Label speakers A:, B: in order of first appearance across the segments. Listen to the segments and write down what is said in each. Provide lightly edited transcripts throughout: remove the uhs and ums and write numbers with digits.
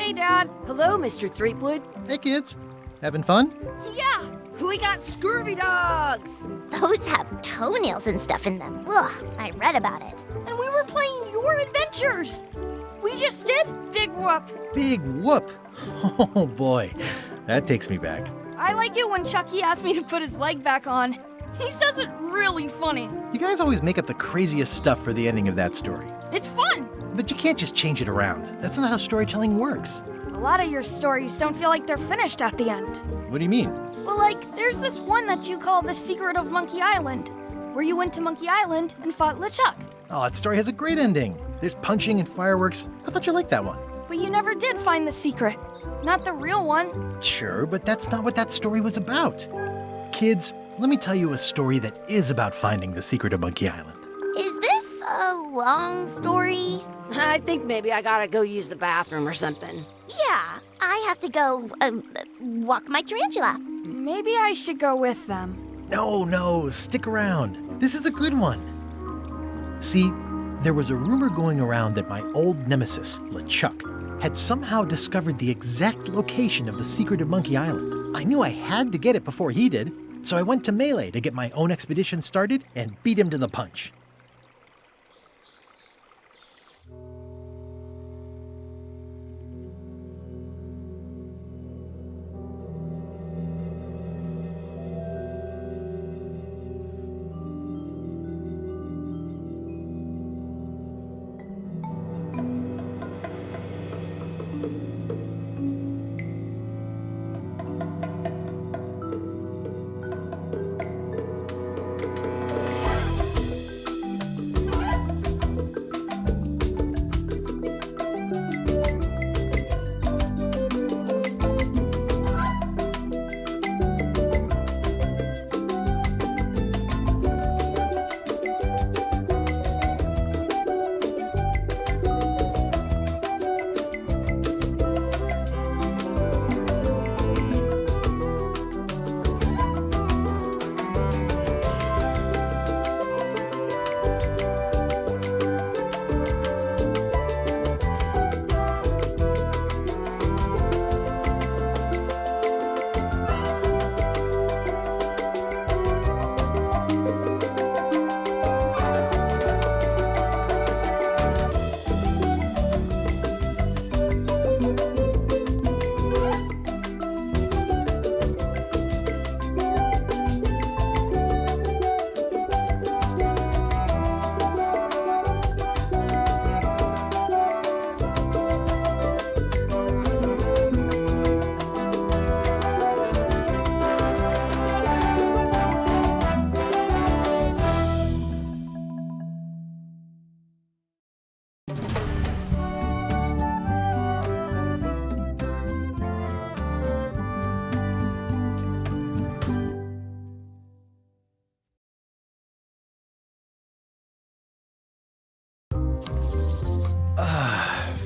A: Hey, Dad.
B: Hello, Mr. Threepwood.
C: Hey, kids. Having fun?
A: Yeah.
B: We got scurvy dogs.
D: Those have toenails and stuff in them. Ugh, I read about it.
A: And we were playing Your Adventures. We just did Big Whoop.
C: Big whoop. Oh, boy. That takes me back.
A: I like it when Chucky asks me to put his leg back on. He says it really funny.
C: You guys always make up the craziest stuff for the ending of that story.
A: It's fun.
C: But you can't just change it around. That's not how storytelling works.
A: A lot of your stories don't feel like they're finished at the end.
C: What do you mean?
A: Well, like, there's this one that you call The Secret of Monkey Island, where you went to Monkey Island and fought LeChuck.
C: Oh, that story has a great ending. There's punching and fireworks. I thought you liked that one.
A: But you never did find the secret. Not the real one.
C: Sure, but that's not what that story was about. Kids, let me tell you a story that is about finding the secret of Monkey Island.
D: Is this a long story?
B: I think maybe I gotta go use the bathroom or something.
D: Yeah, I have to go walk my tarantula.
A: Maybe I should go with them.
C: No, stick around. This is a good one. See, there was a rumor going around that my old nemesis, LeChuck, had somehow discovered the exact location of the secret of Monkey Island. I knew I had to get it before he did, so I went to Melee to get my own expedition started and beat him to the punch.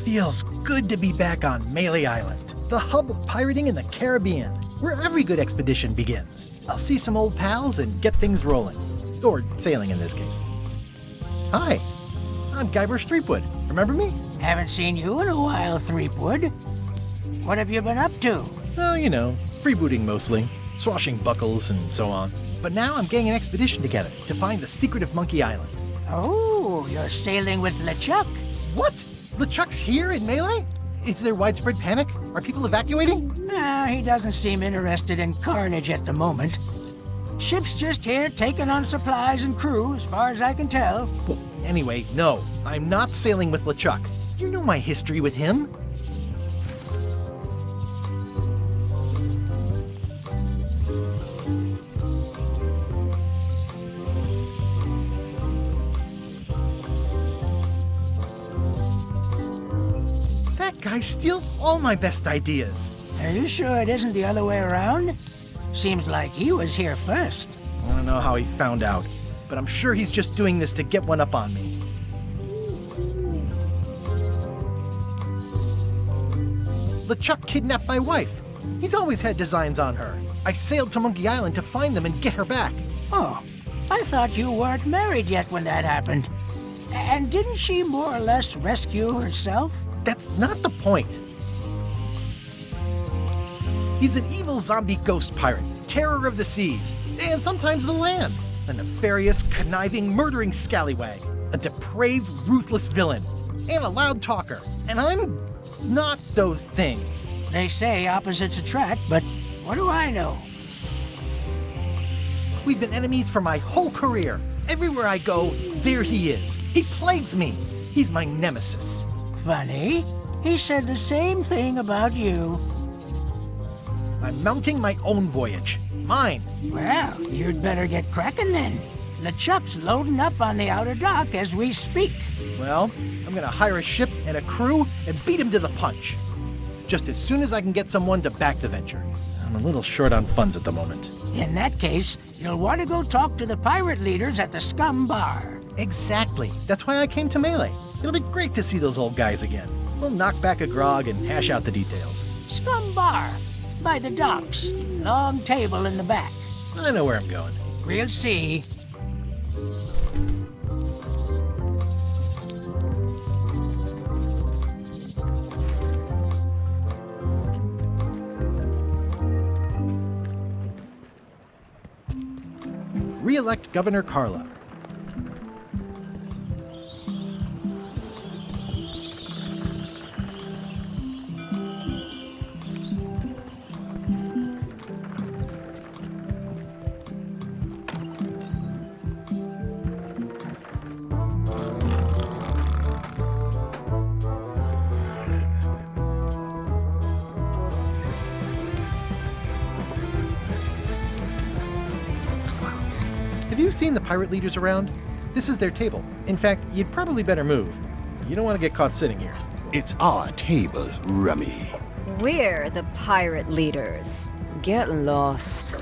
C: Feels good to be back on Melee Island, the hub of pirating in the Caribbean, where every good expedition begins. I'll see some old pals and get things rolling. Or sailing in this case. Hi, I'm Guybrush Threepwood. Remember me?
E: Haven't seen you in a while, Threepwood. What have you been up to?
C: Oh, you know, freebooting mostly, swashing buckles and so on. But now I'm getting an expedition together to find the secret of Monkey Island.
E: Oh, you're sailing with LeChuck.
C: What? LeChuck's here in Melee? Is there widespread panic? Are people evacuating?
E: No, he doesn't seem interested in carnage at the moment. Ship's just here taking on supplies and crew, as far as I can tell.
C: Well, anyway, no, I'm not sailing with LeChuck. You know my history with him. That guy steals all my best ideas.
E: Are you sure it isn't the other way around? Seems like he was here first.
C: I don't know how he found out, but I'm sure he's just doing this to get one up on me. LeChuck kidnapped my wife. He's always had designs on her. I sailed to Monkey Island to find them and get her back.
E: Oh, I thought you weren't married yet when that happened. And didn't she more or less rescue herself?
C: That's not the point. He's an evil zombie ghost pirate, terror of the seas, and sometimes the land. A nefarious, conniving, murdering scallywag. A depraved, ruthless villain. And a loud talker. And I'm not those things.
E: They say opposites attract, but what do I know?
C: We've been enemies for my whole career. Everywhere I go, there he is. He plagues me. He's my nemesis.
E: Funny. He said the same thing about you.
C: I'm mounting my own voyage. Mine.
E: Well, you'd better get cracking then. LeChuck's loading up on the outer dock as we speak.
C: Well, I'm gonna hire a ship and a crew and beat him to the punch. Just as soon as I can get someone to back the venture. I'm a little short on funds at the moment.
E: In that case, you'll want to go talk to the pirate leaders at the Scum Bar.
C: Exactly. That's why I came to Melee. It'll be great to see those old guys again. We'll knock back a grog and hash out the details.
E: Scum Bar, by the docks. Long table in the back.
C: I know where I'm going.
E: We'll see.
C: Re-elect Governor Carla. Have you seen the pirate leaders around? This is their table. In fact, you'd probably better move. You don't want to get caught sitting here.
F: It's our table, Rummy.
G: We're the pirate leaders. Get lost.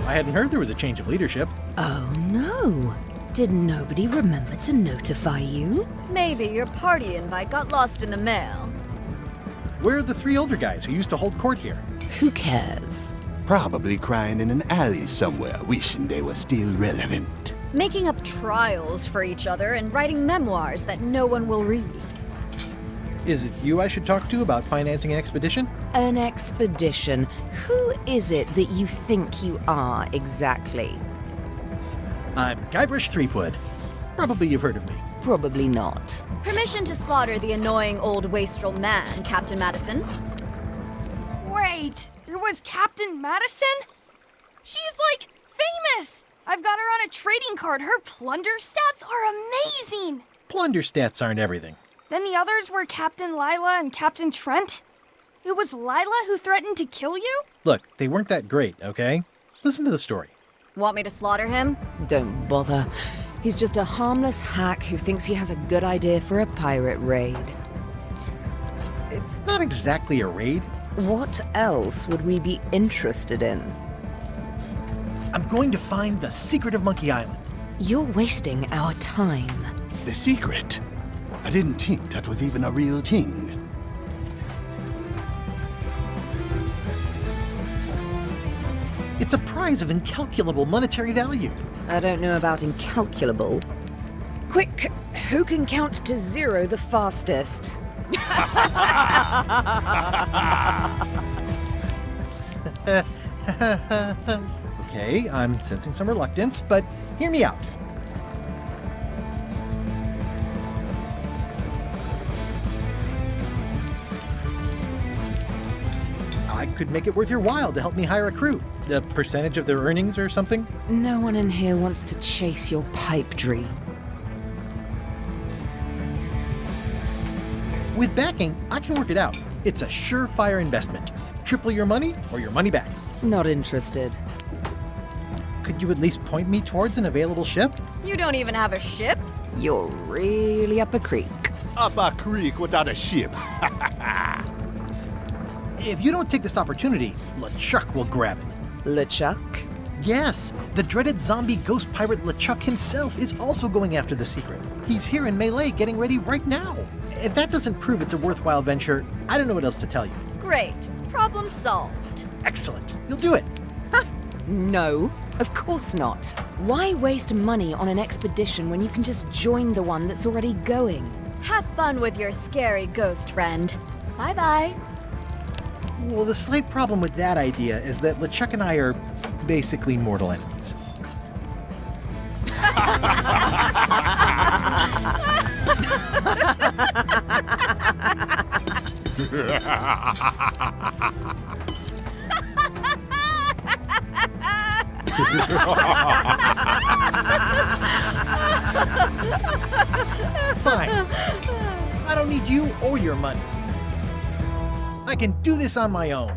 C: I hadn't heard there was a change of leadership.
G: Oh no. Did nobody remember to notify you?
H: Maybe your party invite got lost in the mail.
C: Where are the three older guys who used to hold court here?
G: Who cares?
F: Probably crying in an alley somewhere, wishing they were still relevant.
H: Making up trials for each other and writing memoirs that no one will read.
C: Is it you I should talk to about financing an expedition?
G: An expedition. Who is it that you think you are exactly?
C: I'm Guybrush Threepwood. Probably you've heard of me.
G: Probably not.
H: Permission to slaughter the annoying old wastrel man, Captain Madison.
A: Wait, there was Captain Madison? She's like famous! I've got her on a trading card. Her plunder stats are amazing!
C: Plunder stats aren't everything.
A: Then the others were Captain Lila and Captain Trent. It was Lila who threatened to kill you?
C: Look, they weren't that great, okay? Listen to the story.
H: Want me to slaughter him?
G: Don't bother. He's just a harmless hack who thinks he has a good idea for a pirate raid.
C: It's not exactly a raid.
G: What else would we be interested in?
C: I'm going to find the secret of Monkey Island.
G: You're wasting our time.
F: The secret? I didn't think that was even a real thing.
C: It's a prize of incalculable monetary value.
G: I don't know about incalculable. Quick, who can count to 0 the fastest?
C: Okay, I'm sensing some reluctance, but hear me out. I could make it worth your while to help me hire a crew. A percentage of their earnings or something?
G: No one in here wants to chase your pipe dream.
C: With backing, I can work it out. It's a surefire investment. Triple your money or your money back.
G: Not interested.
C: Could you at least point me towards an available ship?
H: You don't even have a ship?
G: You're really up a creek.
F: Up a creek without a ship.
C: If you don't take this opportunity, LeChuck will grab it.
G: LeChuck?
C: Yes, the dreaded zombie ghost pirate LeChuck himself is also going after the secret. He's here in Melee getting ready right now. If that doesn't prove it's a worthwhile venture, I don't know what else to tell you.
H: Great. Problem solved.
C: Excellent. You'll do it.
G: No, of course not. Why waste money on an expedition when you can just join the one that's already going?
H: Have fun with your scary ghost friend. Bye-bye.
C: Well, the slight problem with that idea is that LeChuck and I are basically mortal enemies. Fine. I don't need you or your money. I can do this on my own.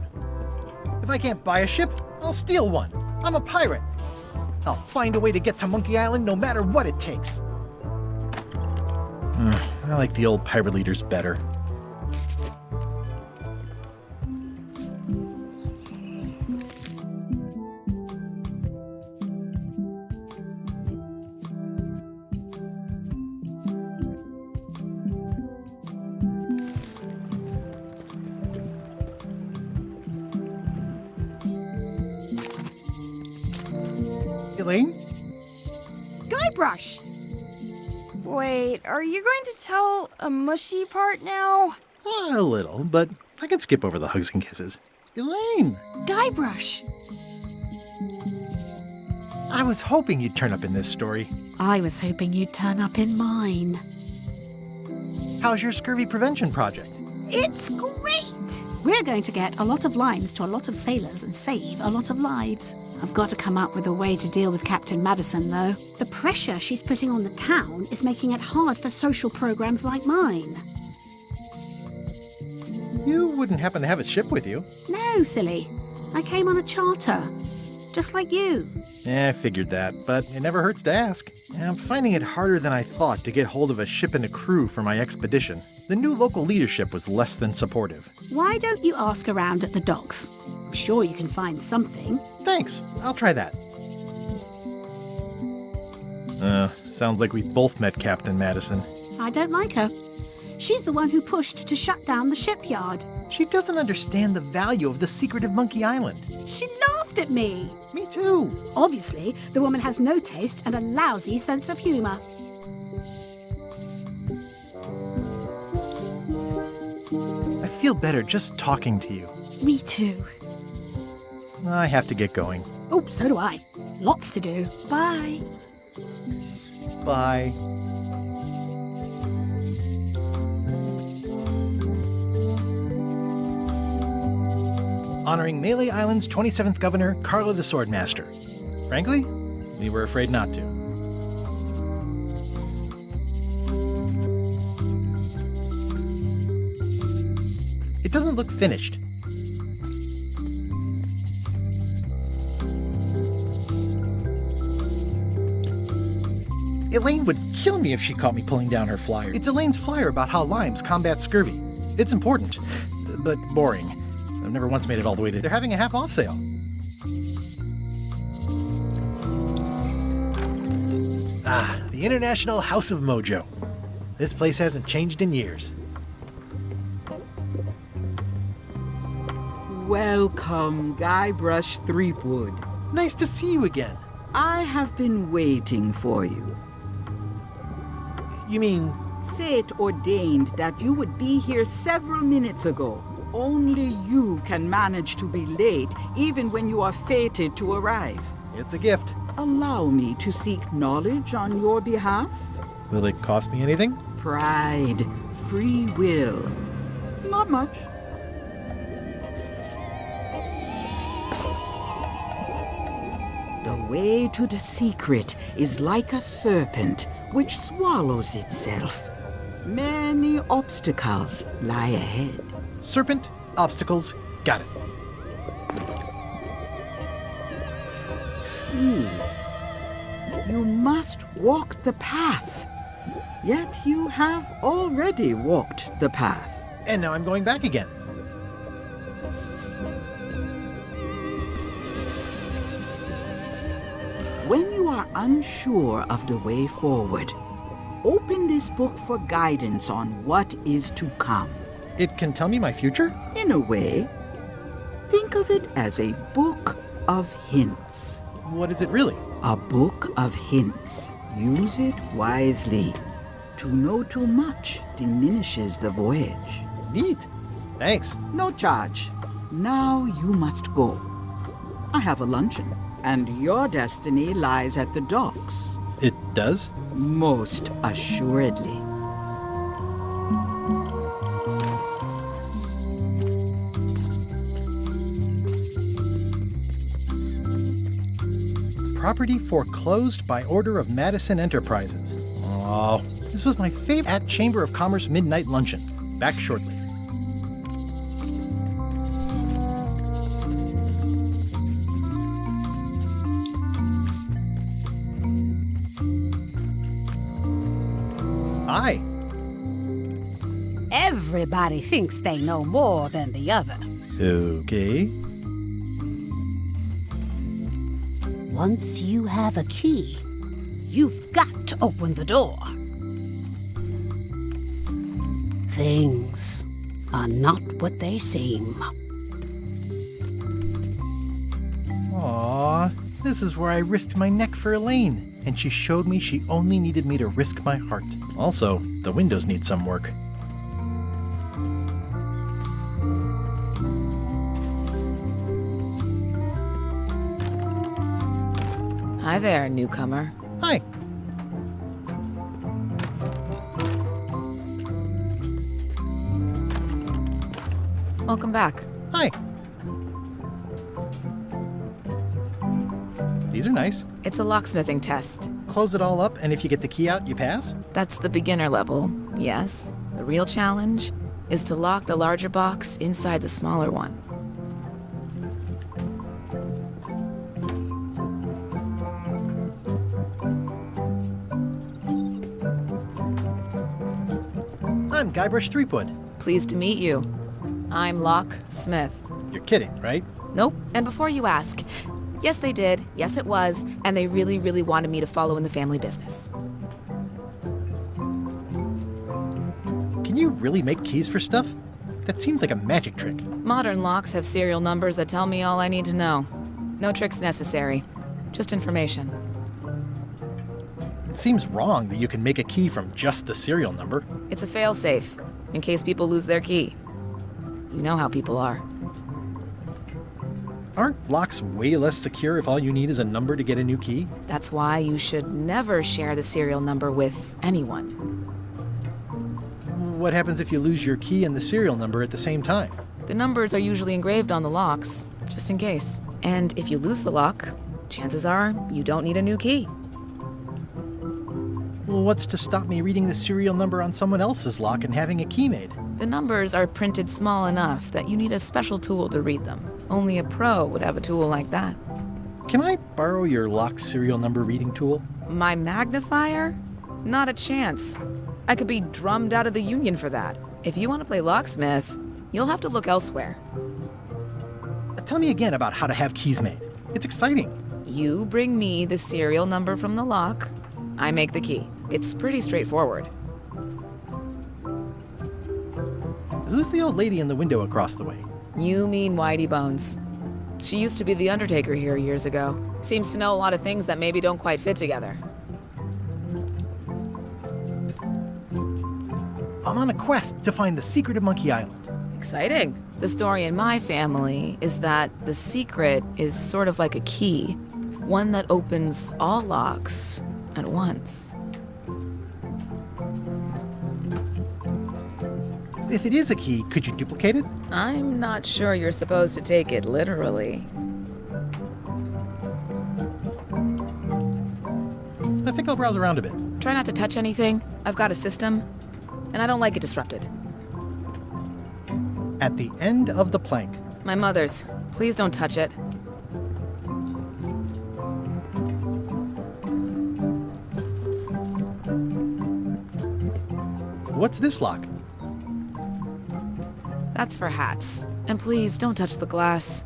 C: If I can't buy a ship, I'll steal one. I'm a pirate. I'll find a way to get to Monkey Island no matter what it takes. I like the old pirate leaders better. Elaine?
I: Guybrush!
A: Wait, are you going to tell a mushy part now?
C: A little, but I can skip over the hugs and kisses. Elaine!
I: Guybrush!
C: I was hoping you'd turn up in this story.
I: I was hoping you'd turn up in mine.
C: How's your scurvy prevention project?
I: It's great! We're going to get a lot of limes to a lot of sailors and save a lot of lives. I've got to come up with a way to deal with Captain Madison, though. The pressure she's putting on the town is making it hard for social programs like mine.
C: You wouldn't happen to have a ship with you.
I: No, silly. I came on a charter. Just like you.
C: I figured that, but it never hurts to ask. I'm finding it harder than I thought to get hold of a ship and a crew for my expedition. The new local leadership was less than supportive.
I: Why don't you ask around at the docks? I'm sure you can find something.
C: Thanks, I'll try that. Sounds like we both met Captain Madison.
I: I don't like her. She's the one who pushed to shut down the shipyard.
C: She doesn't understand the value of the secret of Monkey Island.
I: She laughed at me.
C: Me too.
I: Obviously, the woman has no taste and a lousy sense of humor.
C: I feel better just talking to you.
I: Me too.
C: I have to get going.
I: Oh, so do I. Lots to do. Bye.
C: Bye. Honoring Melee Island's 27th governor, Carlo the Swordmaster. Frankly, we were afraid not to. It doesn't look finished. Elaine would kill me if she caught me pulling down her flyer. It's Elaine's flyer about how limes combat scurvy. It's important, but boring. I've never once made it all the way to... They're having a half-off sale. The International House of Mojo. This place hasn't changed in years.
J: Welcome, Guybrush Threepwood.
C: Nice to see you again.
J: I have been waiting for you.
C: You mean...
J: Fate ordained that you would be here several minutes ago. Only you can manage to be late, even when you are fated to arrive.
C: It's a gift.
J: Allow me to seek knowledge on your behalf.
C: Will it cost me anything?
J: Pride, free will. Not much. The way to the secret is like a serpent which swallows itself. Many obstacles lie ahead.
C: Serpent, obstacles, got it.
J: You must walk the path. Yet you have already walked the path.
C: And now I'm going back again.
J: When you are unsure of the way forward, open this book for guidance on what is to come.
C: It can tell me my future?
J: In a way, think of it as a book of hints.
C: What is it really?
J: A book of hints. Use it wisely. To know too much diminishes the voyage.
C: Neat. Thanks.
J: No charge. Now you must go. I have a luncheon, and your destiny lies at the docks.
C: It does?
J: Most assuredly.
C: Property foreclosed by order of Madison Enterprises. Oh, this was my favorite at Chamber of Commerce midnight luncheon. Back shortly. Hi.
K: Everybody thinks they know more than the other.
C: Okay.
K: Once you have a key, you've got to open the door. Things are not what they seem.
C: Aww, this is where I risked my neck for Elaine, and she showed me she only needed me to risk my heart. Also, the windows need some work.
G: Hi there, newcomer.
C: Hi.
G: Welcome back.
C: Hi. These are nice.
G: It's a locksmithing test.
C: Close it all up, and if you get the key out, you pass?
G: That's the beginner level, yes. The real challenge is to lock the larger box inside the smaller one.
C: I'm Guybrush Threepwood.
G: Pleased to meet you. I'm Locke Smith.
C: You're kidding, right?
G: Nope. And before you ask, yes, they did. Yes, it was. And they really, really wanted me to follow in the family business.
C: Can you really make keys for stuff? That seems like a magic trick.
G: Modern locks have serial numbers that tell me all I need to know. No tricks necessary. Just information.
C: It seems wrong that you can make a key from just the serial number.
G: It's a failsafe, in case people lose their key. You know how people are.
C: Aren't locks way less secure if all you need is a number to get a new key?
G: That's why you should never share the serial number with anyone.
C: What happens if you lose your key and the serial number at the same time?
G: The numbers are usually engraved on the locks, just in case. And if you lose the lock, chances are you don't need a new key.
C: Well, what's to stop me reading the serial number on someone else's lock and having a key made?
G: The numbers are printed small enough that you need a special tool to read them. Only a pro would have a tool like that.
C: Can I borrow your lock serial number reading tool?
G: My magnifier? Not a chance. I could be drummed out of the union for that. If you want to play locksmith, you'll have to look elsewhere.
C: Tell me again about how to have keys made. It's exciting.
G: You bring me the serial number from the lock, I make the key. It's pretty straightforward.
C: Who's the old lady in the window across the way?
G: You mean Whitey Bones. She used to be the Undertaker here years ago. Seems to know a lot of things that maybe don't quite fit together.
C: I'm on a quest to find the secret of Monkey Island.
G: Exciting. The story in my family is that the secret is sort of like a key, one that opens all locks at once.
C: If it is a key, could you duplicate it?
G: I'm not sure you're supposed to take it literally.
C: I think I'll browse around a bit.
G: Try not to touch anything. I've got a system, and I don't like it disrupted.
C: At the end of the plank.
G: My mother's. Please don't touch it.
C: What's this lock?
G: That's for hats. And please don't touch the glass.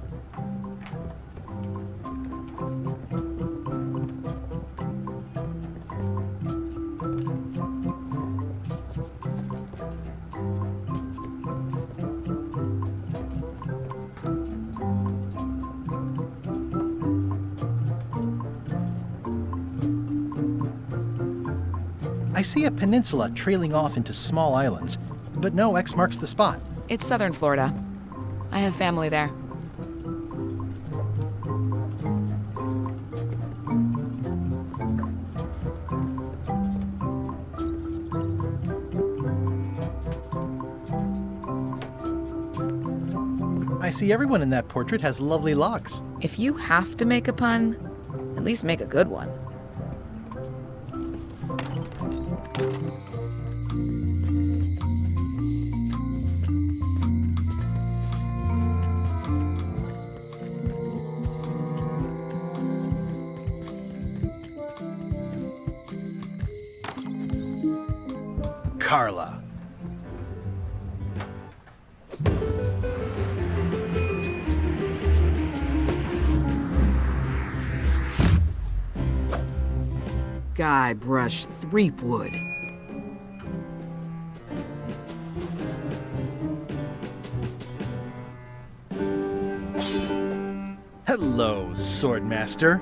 C: I see a peninsula trailing off into small islands, but no X marks the spot.
G: It's southern Florida. I have family there.
C: I see everyone in that portrait has lovely locks.
G: If you have to make a pun, at least make a good one.
C: Carla.
J: Guybrush Threepwood.
C: Hello, Swordmaster.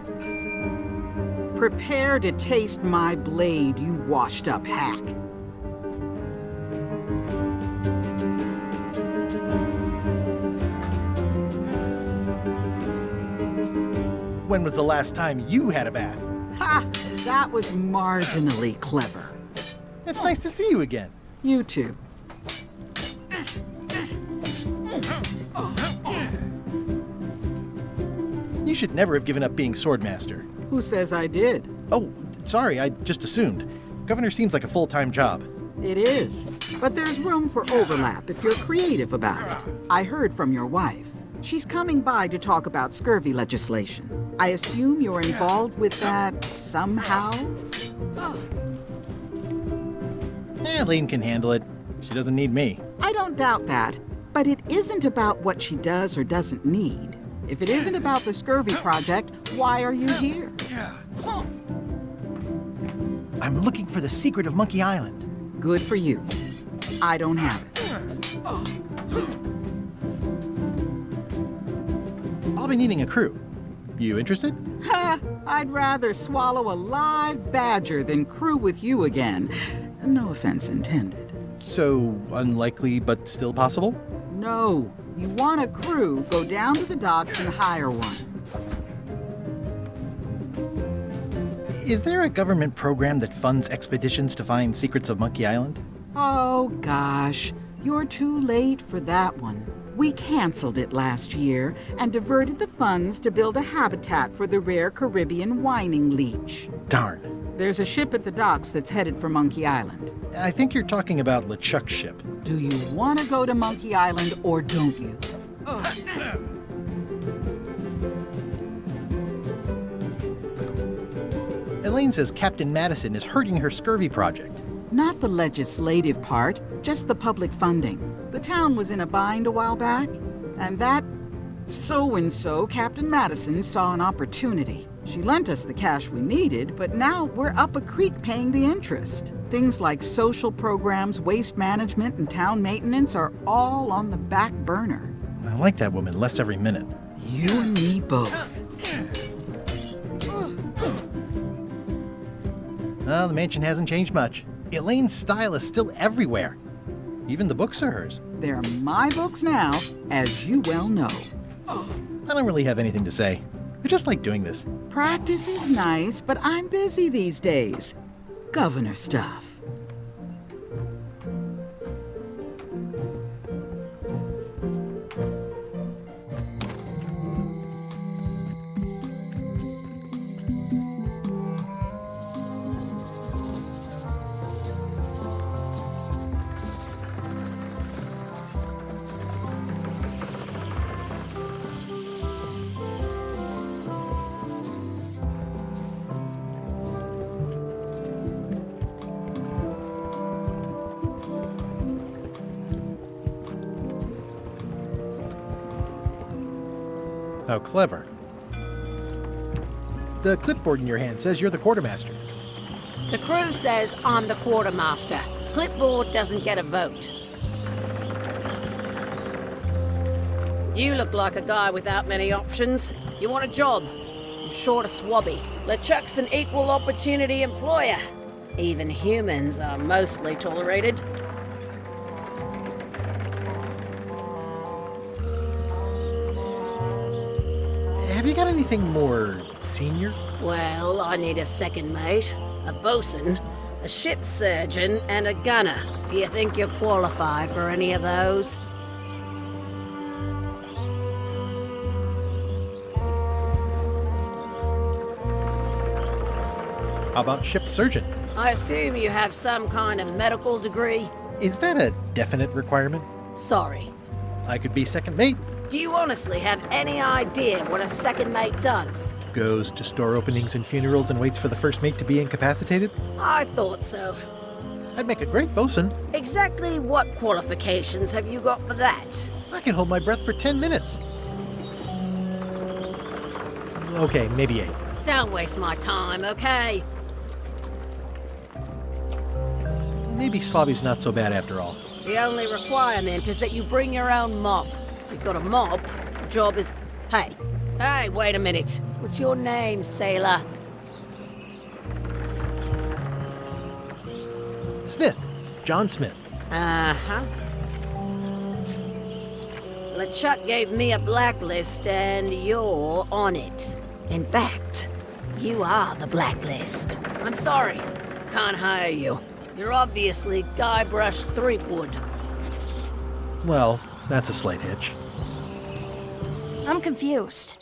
J: Prepare to taste my blade, you washed-up hack.
C: When was the last time you had a bath?
J: Ha! That was marginally clever.
C: It's nice to see you again.
J: You too.
C: You should never have given up being Swordmaster.
J: Who says I did?
C: Oh, sorry, I just assumed. Governor seems like a full-time job.
J: It is. But there's room for overlap if you're creative about it. I heard from your wife. She's coming by to talk about scurvy legislation. I assume you're involved with that somehow?
C: Elaine can handle it. She doesn't need me.
J: I don't doubt that. But it isn't about what she does or doesn't need. If it isn't about the scurvy project, why are you here?
C: I'm looking for the secret of Monkey Island.
J: Good for you. I don't have it.
C: I'll be needing a crew. You interested?
J: Ha! I'd rather swallow a live badger than crew with you again. No offense intended.
C: So, unlikely but still possible?
J: No. You want a crew, go down to the docks and hire one.
C: Is there a government program that funds expeditions to find secrets of Monkey Island?
J: Oh, gosh. You're too late for that one. We canceled it last year and diverted the funds to build a habitat for the rare Caribbean whining leech.
C: Darn.
J: There's a ship at the docks that's headed for Monkey Island.
C: I think you're talking about LeChuck's ship.
J: Do you want to go to Monkey Island or don't you?
C: Elaine says Captain Madison is hurting her scurvy project.
J: Not the legislative part, just the public funding. The town was in a bind a while back, and that so-and-so, Captain Madison, saw an opportunity. She lent us the cash we needed, but now we're up a creek paying the interest. Things like social programs, waste management, and town maintenance are all on the back burner.
C: I like that woman less every minute.
J: You and me both.
C: Well, the mansion hasn't changed much. Elaine's style is still everywhere. Even the books are hers.
J: They're my books now, as you well know.
C: I don't really have anything to say. I just like doing this.
J: Practice is nice, but I'm busy these days. Governor stuff.
C: How clever. The clipboard in your hand says you're the quartermaster.
B: The crew says I'm the quartermaster. Clipboard doesn't get a vote. You look like a guy without many options. You want a job? I'm short of swabby. LeChuck's an equal opportunity employer. Even humans are mostly tolerated.
C: Have you got anything more senior?
B: Well, I need a second mate, a bosun, a ship surgeon, and a gunner. Do you think you're qualified for any of those?
C: How about ship surgeon?
B: I assume you have some kind of medical degree?
C: Is that a definite requirement?
B: Sorry.
C: I could be second mate.
B: Do you honestly have any idea what a second mate does?
C: Goes to store openings and funerals and waits for the first mate to be incapacitated?
B: I thought so.
C: I'd make a great bosun.
B: Exactly what qualifications have you got for that?
C: I can hold my breath for 10 minutes. Okay, maybe 8.
B: Don't waste my time, okay?
C: Maybe Slobby's not so bad after all.
B: The only requirement is that you bring your own mop. If you've got a mop, the job is... Hey, wait a minute. What's your name, sailor?
C: Smith. John Smith.
B: Uh-huh. LeChuck gave me a blacklist, and you're on it. In fact, you are the blacklist. I'm sorry. Can't hire you. You're obviously Guybrush Threepwood.
C: Well, that's a slight hitch.
A: I'm confused.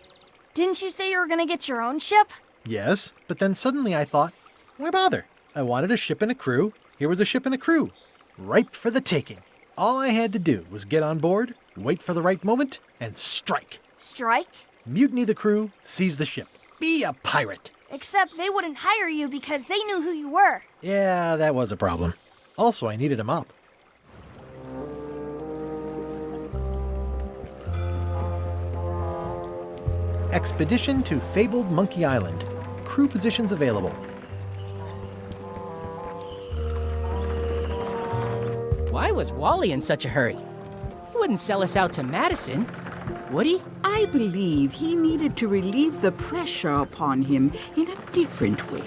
A: Didn't you say you were gonna get your own ship?
C: Yes, but then suddenly I thought, why bother? I wanted a ship and a crew. Here was a ship and a crew. Ripe for the taking. All I had to do was get on board, wait for the right moment, and strike.
A: Strike?
C: Mutiny the crew, seize the ship. Be a pirate.
A: Except they wouldn't hire you because they knew who you were.
C: Yeah, that was a problem. Also, I needed a mop. Expedition to Fabled Monkey Island. Crew positions available.
L: Why was Wally in such a hurry? He wouldn't sell us out to Madison, would he?
J: I believe he needed to relieve the pressure upon him in a different way.